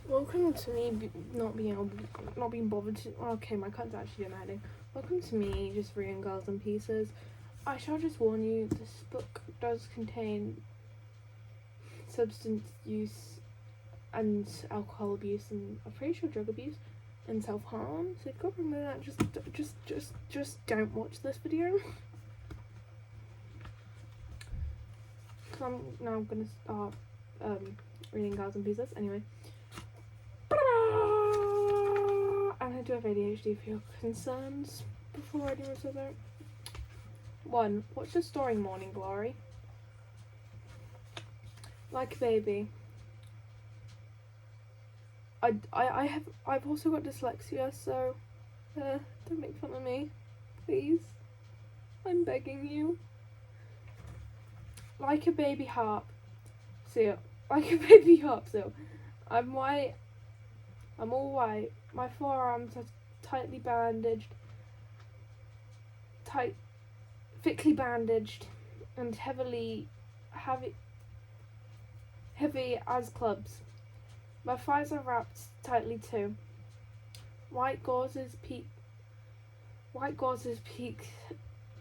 Welcome to me not being bothered to. Okay, my cut's actually doing heading. Welcome to me just reading Girls in Pieces. I shall just warn you, this book does contain substance use and alcohol abuse, and I'm pretty sure drug abuse and self-harm. So if you've got a problem with that, just don't watch this video. Cause I'm now gonna start reading Girls in Pieces anyway. And I do have ADHD if you're concerned before anyone says that. 1. What's your story, Morning Glory? Like a baby. I've also got dyslexia, so don't make fun of me, please. I'm begging you. Like a baby harp seal. Like a baby harp seal. I'm white. I'm all white. My forearms are tightly bandaged. Thickly bandaged and heavy as clubs. My thighs are wrapped tightly too. White gauzes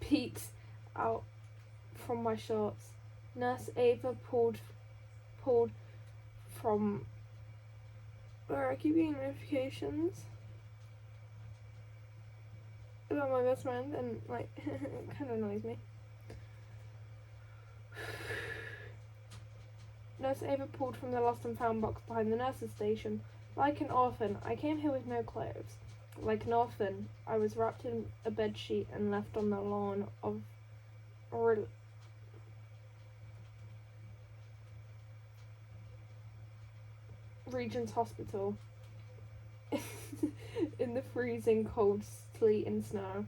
peeks out from my shorts. Nurse Ava pulled from where I keep getting notifications about my best friend, and like it kind of annoys me. Nurse Ava pulled from the lost and found box behind the nurse's station. Like an orphan, I came here with no clothes. Like an orphan, I was wrapped in a bedsheet and left on the lawn of Regent's Hospital in the freezing cold sleet and snow.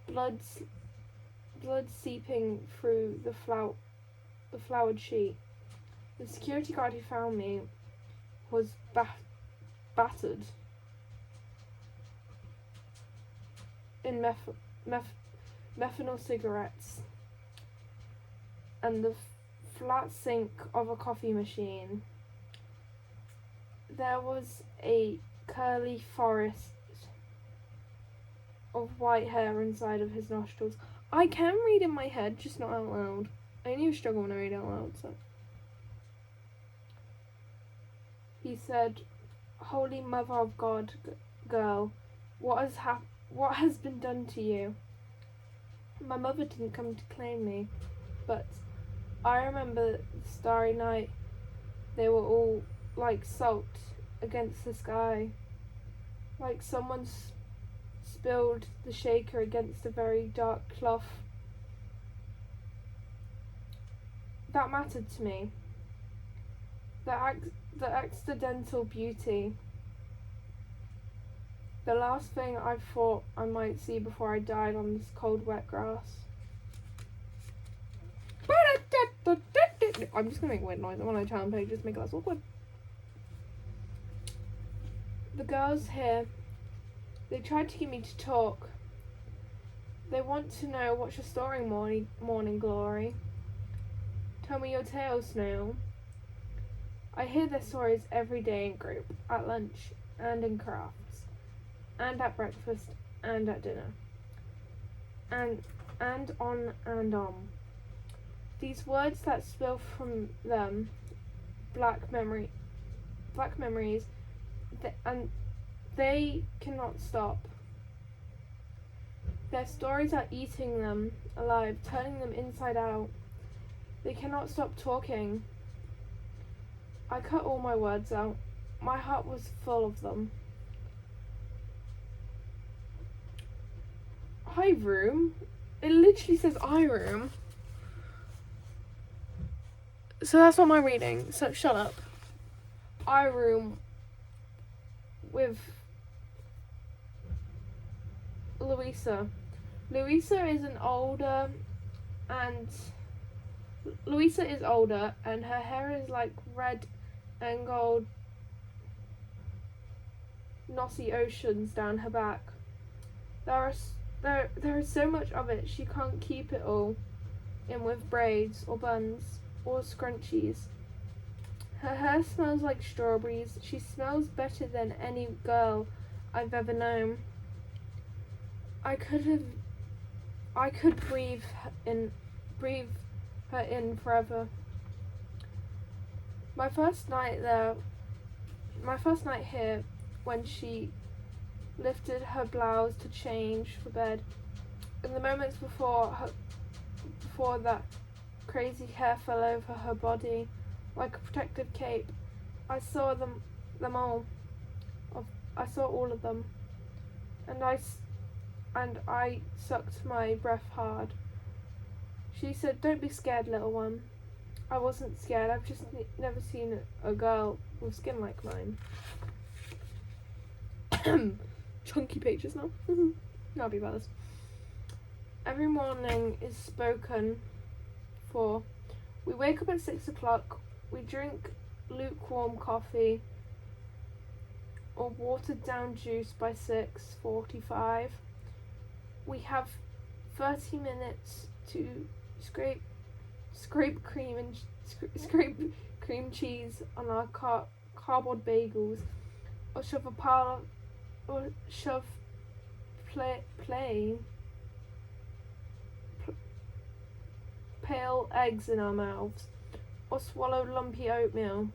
Blood seeping through the flowered sheet. The security guard who found me was battered in methanol cigarettes and the flat sink of a coffee machine. There was a curly forest of white hair inside of his nostrils. I can read in my head, just not out loud. I only struggle when I read out loud, so. He said, "Holy Mother of God, girl, what has been done to you?" My mother didn't come to claim me, but I remember the starry night. They were all like salt against the sky, like someone spilled the shaker against a very dark cloth. That mattered to me. The accidental beauty. The last thing I thought I might see before I died on this cold, wet grass. I'm just gonna make weird noise. I'm on a channel page, just make it less awkward. The girls here, they tried to get me to talk. They want to know, what's your story, Morning Glory? Tell me your tale, Snail. I hear their stories every day in group, at lunch, and in crafts, and at breakfast, and at dinner, and on and on. These words that spill from them, black memories, and they cannot stop. Their stories are eating them alive, turning them inside out. They cannot stop talking. I cut all my words out. My heart was full of them. I room? It literally says I room. So that's not my reading, so shut up. I room with Louisa. Louisa is older and her hair is like red and gold Nosy oceans down her back. There is so much of it she can't keep it all in with braids or buns or scrunchies. Her hair smells like strawberries. She smells better than any girl I've ever known. I could breathe her in forever. My first night here, when she lifted her blouse to change for bed, in the moments before that crazy hair fell over her body like a protective cape, I saw them all. I saw all of them, and I sucked my breath hard. She said, "Don't be scared, little one." I wasn't scared. I've just never seen a girl with skin like mine. Chunky pages now. I'll be about this. Every morning is spoken for. We wake up at 6 o'clock. We drink lukewarm coffee or watered down juice by 6:45. We have 30 minutes to scrape cream cheese on our cardboard bagels, or shove pale eggs in our mouths, or swallow lumpy oatmeal.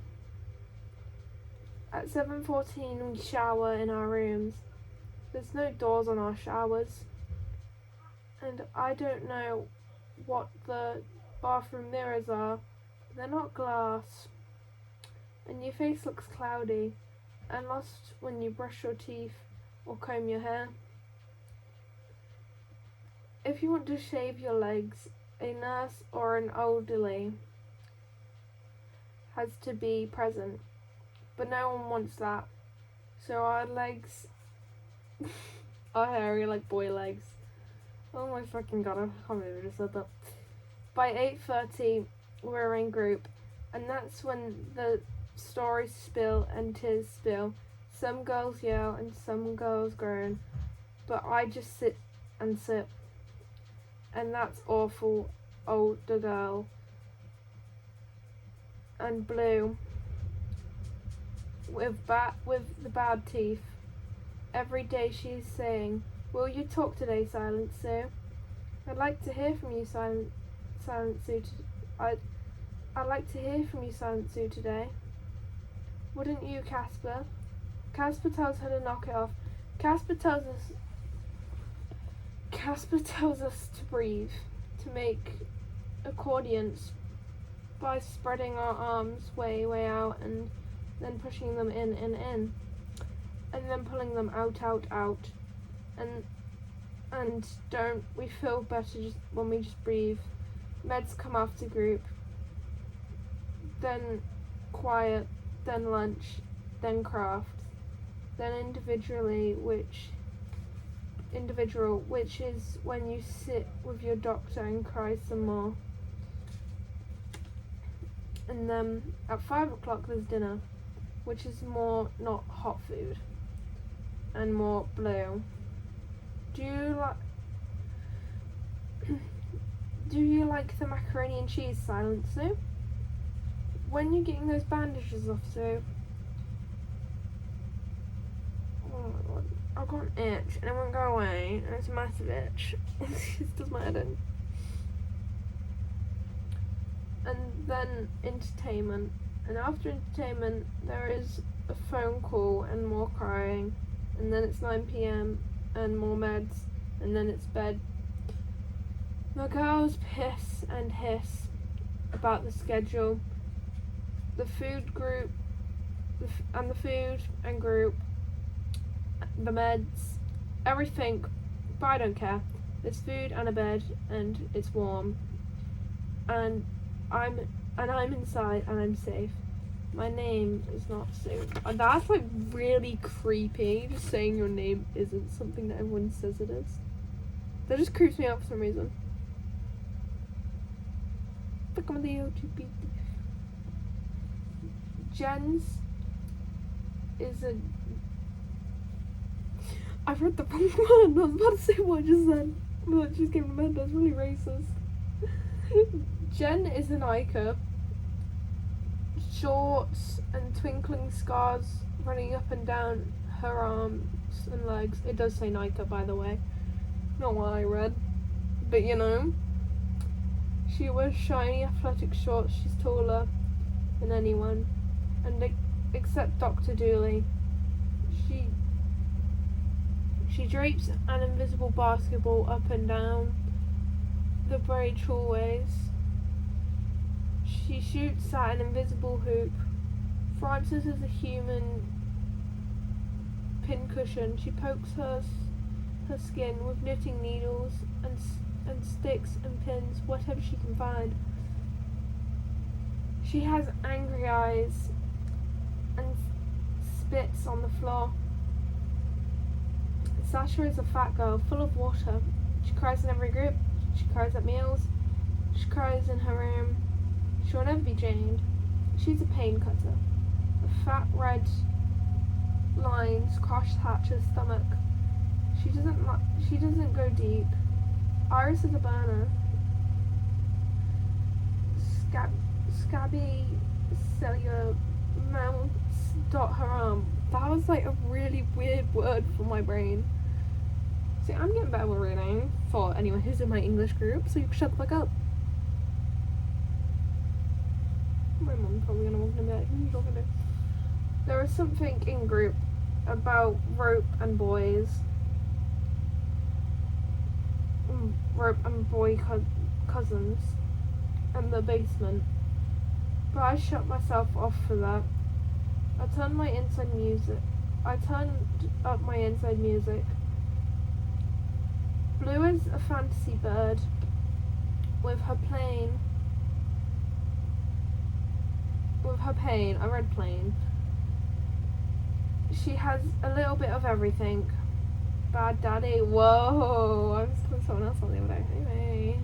At 7:14 we shower in our rooms. There's no doors on our showers, and I don't know what the bathroom mirrors are. They're not glass, and your face looks cloudy and lost when you brush your teeth or comb your hair. If you want to shave your legs, a nurse or an elderly has to be present, but no one wants that, so our legs are hairy like boy legs. Oh my fucking god, I can't believe I just said that. By 8:30 we're in group, and that's when the stories spill and tears spill. Some girls yell and some girls groan, but I just sit and sip. And that's awful older girl. And Blue with the bad teeth. Every day she's saying, "Will you talk today, Silent Sue? I'd like to hear from you, Silent Sue. I'd like to hear from you, Silent Sue, today. Wouldn't you, Casper?" Casper tells her to knock it off. Casper tells us to breathe, to make accordions by spreading our arms way out and then pushing them in, and then pulling them out. And don't we feel better just when we just breathe? Meds come after group, then quiet, then lunch, then craft, then individual, which is when you sit with your doctor and cry some more. And then at 5 o'clock there's dinner, which is more not hot food and more Blue. Do you like the macaroni and cheese, Silent Sue? When you're getting those bandages off, Sue? Oh my god, I've got an itch and it won't go away, and it's a massive itch. It does my head in. And then entertainment, and after entertainment there is a phone call and more crying, and then it's 9 p.m. and more meds, and then it's bed. The girls piss and hiss about the schedule, the food group, the food and group, the meds, everything, but I don't care. There's food and a bed, and it's warm, and I'm inside and I'm safe. My name is not Sue. And that's like really creepy. Just saying your name isn't something that everyone says it is. That just creeps me out for some reason. Jen's is a... I've read the wrong one. I was about to say what I just said, but it just came to my head. That's really racist. Jen is an Ica. shorts and twinkling scars running up and down her arms and legs. It does say Nika, by the way. Not what I read. But you know. She wears shiny athletic shorts. She's taller than anyone. And except Dr. Dooley. She drapes an invisible basketball up and down the braid hallways. She shoots at an invisible hoop. Frances is a human pincushion. She pokes her skin with knitting needles and sticks and pins, whatever she can find. She has angry eyes and spits on the floor. Sasha is a fat girl, full of water. She cries in every group. She cries at meals. She cries in her room. She will never be Jane. She's a pain cutter. The fat red lines cross Thatcher's stomach. She doesn't go deep. Iris is a burner. Scabby cellular mounts dot her arm. That was like a really weird word for my brain. See, I'm getting better with reading for anyone who's in my English group, so you can shut the fuck up. My mom's probably gonna walk in and be like, what are you talking to? There is something in group about rope and boys. Rope and boy cousins and the basement. But I shut myself off for that. I turned up my inside music. Blue is a fantasy bird with her pain. I read plain. She has a little bit of everything. Bad daddy. Whoa, I was calling someone else on the other day. Anyway.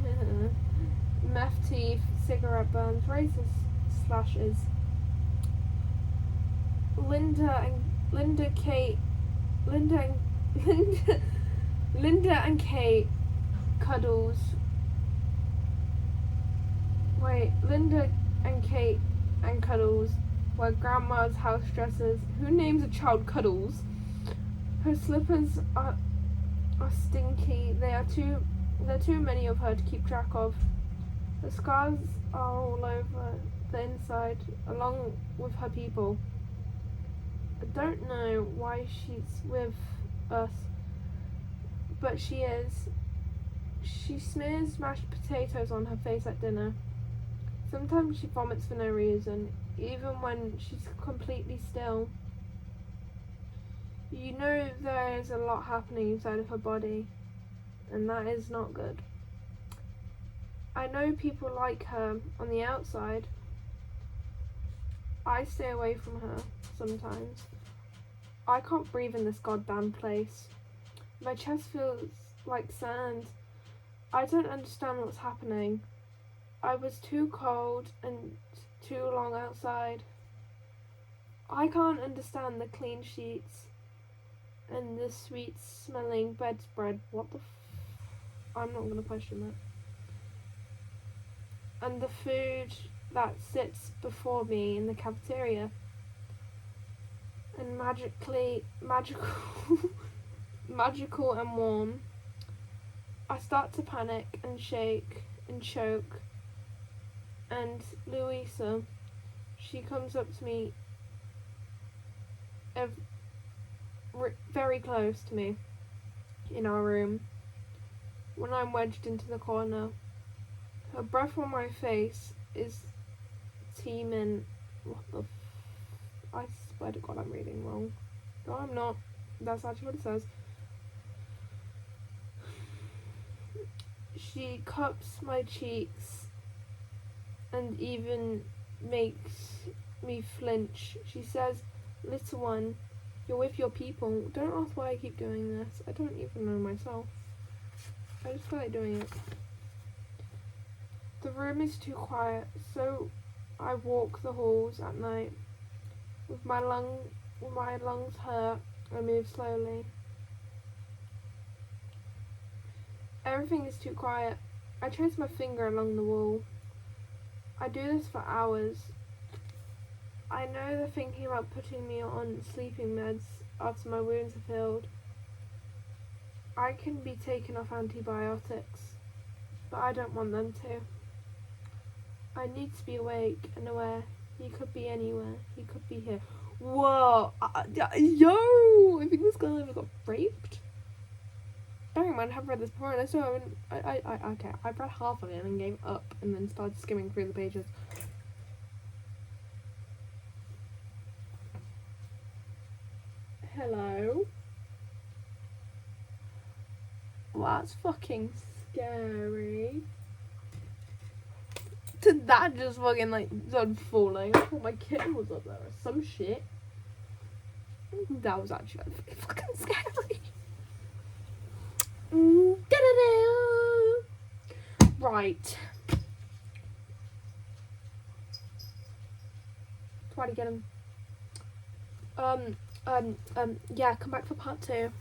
Meth teeth, cigarette burns, razor slashes. Linda and Kate cuddles. Wait, Linda and Kate and cuddles were grandma's house dresses. Who names a child Cuddles? Her slippers are stinky. There are too many of her to keep track of. The scars are all over the inside, along with her people. I don't know why she's with us, but she is. She smears mashed potatoes on her face at dinner. Sometimes she vomits for no reason, even when she's completely still. You know there is a lot happening inside of her body, and that is not good. I know people like her on the outside. I stay away from her sometimes. I can't breathe in this goddamn place. My chest feels like sand. I don't understand what's happening. I was too cold and too long outside. I can't understand the clean sheets and the sweet smelling bedspread. What the I'm not gonna question that. And the food that sits before me in the cafeteria. And magical and warm. I start to panic and shake and choke. And Louisa, she comes up to me very close to me in our room when I'm wedged into the corner. Her breath on my face is teeming. What the I swear to God I'm reading wrong. No, I'm not. That's actually what it says. She cups my cheeks and even makes me flinch. She says, "Little one, you're with your people." Don't ask why I keep doing this. I don't even know myself. I just feel like doing it. The room is too quiet, so I walk the halls at night. With my lungs hurt, I move slowly. Everything is too quiet. I trace my finger along the wall. I do this for hours. I know they're thinking about putting me on sleeping meds after my wounds are healed. I can be taken off antibiotics, but I don't want them to. I need to be awake and aware. He could be anywhere. He could be here. Whoa! Yo! I think this girl ever got raped. Bearing in mind, I haven't read this before, and I still haven't. Okay, I've read half of it and gave up, and then started skimming through the pages. Hello? Well, that's fucking scary. Did that just fucking like start falling? I thought my kitten was up there or some shit. That was actually like, fucking scary. Right. Try to get him. Yeah, come back for part 2.